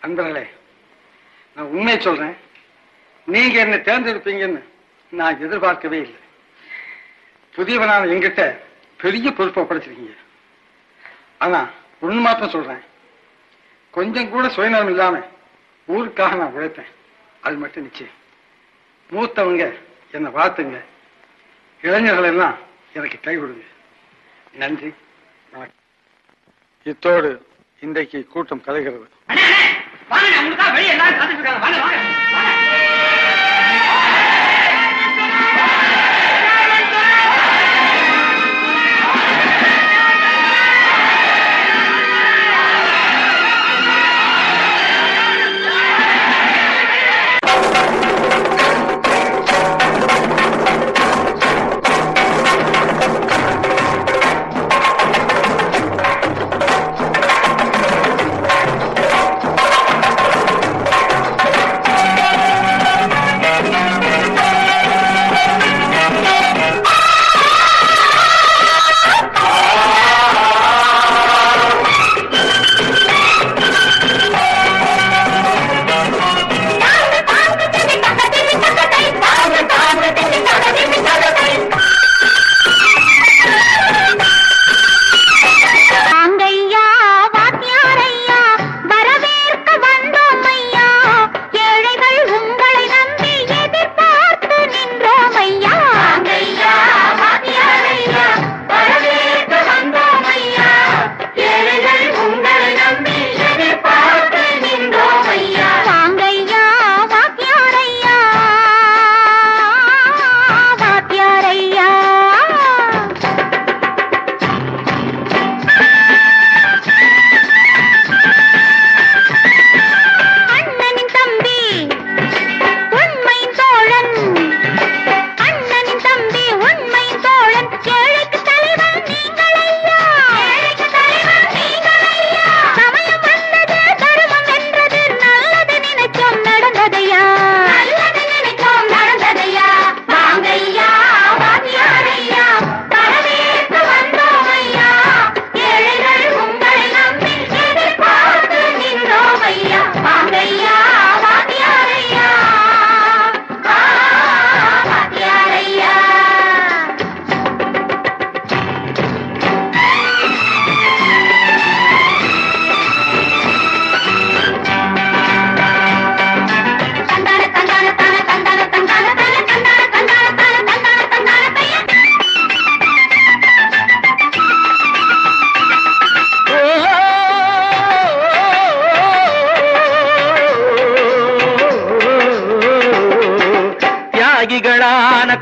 அன்பர்களே, நான் உண்மையை சொல்றேன். நீங்க என்ன தேர்ந்தெடுப்பீங்கன்னு நான் எதிர்பார்க்கவே இல்லை. புதியவனான என்கிட்ட பெரிய பொறுப்பை ஒப்படைச்சிருக்கீங்க. ஆனா ஒண்ணு மாத்திரம் சொல்றேன், கொஞ்சம் கூட சுயநலம் இல்லாம ஊருக்காக நான் உழைப்பேன். அது மட்டும் நிச்சயம். மூத்தவங்க என்னை வாழ்த்துங்க, இளைஞர்கள் எல்லாம் எனக்கு கை கொடுங்க. நன்றி, வணக்கம். இத்தோடு இன்றைக்கு கூட்டம் கலைகிறது.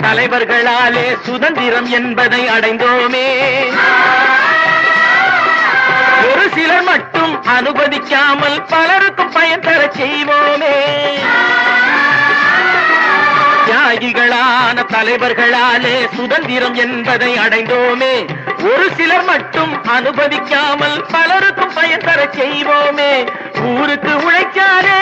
தலைவர்களாலே சுதந்திரம் என்பதை அடைந்தோமே. ஒரு சிலர் மட்டும் அனுமதிக்காமல் பலருக்கும் பயன் தர செய்வோமே. தியாகிகளான தலைவர்களாலே சுதந்திரம் என்பதை அடைந்தோமே. ஒரு சிலர் மட்டும் அனுமதிக்காமல் பலருக்கும் பயன் தர செய்வோமே. ஊருக்கு உழைக்காதே,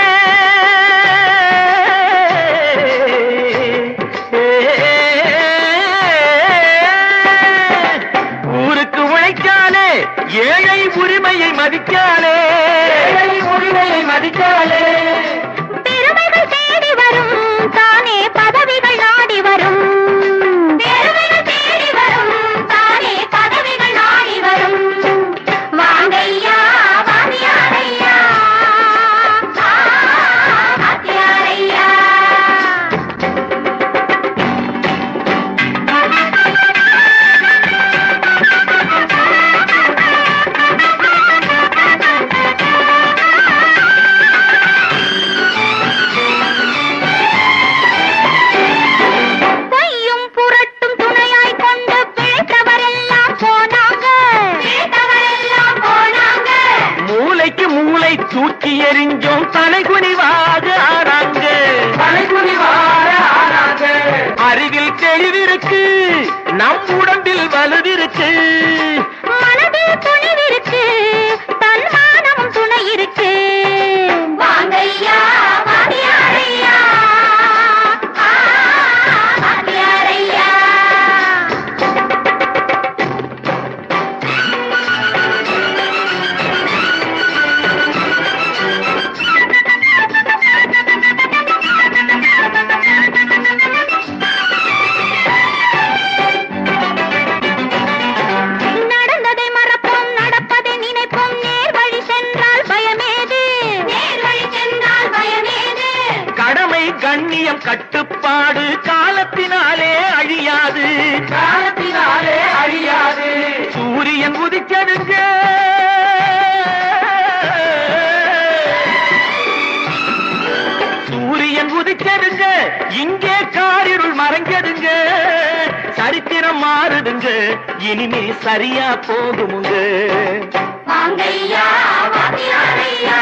ஊருக்கு உழைக்காலே, ஏழை உரிமையை மதிக்காலே, ஏழை உரிமையை மதிக்காலே. பெருமைகள் தேடி வரும், தானே பதவிகள் நாடி வரும். பெருமைகள் தேடி வரும், தானே பதவிகள் நாடி வரும். வாங்கையா வாத்தியாரையா, வாத்தியாரையா. தூக்கி எறிஞ்சோம் தலைகுனிவாக ஆறாங்க, தலைகுனிவாக ஆறாங்க. அறிவில் தெளிவிருக்கு, நம் உடம்பில் வலுவிருக்கு, மனதில் துணிவிருக்கு, தன்மானமும் துணை இருக்கு. வாங்கையா வாத்தியாரையா, வாத்தியாரையா. கண்ணியம் கட்டுப்பாடு காலத்தினாலே அழியாது சூரியன் உதிச்சதுங்க சூரியன் உதிச்சதுங்க இங்கே காரிருள் மறைஞ்சதுங்க சரித்திரம் மாறுதுங்க இனிமே சரியா போகுமுங்க வாங்கையா வாத்தியாரையா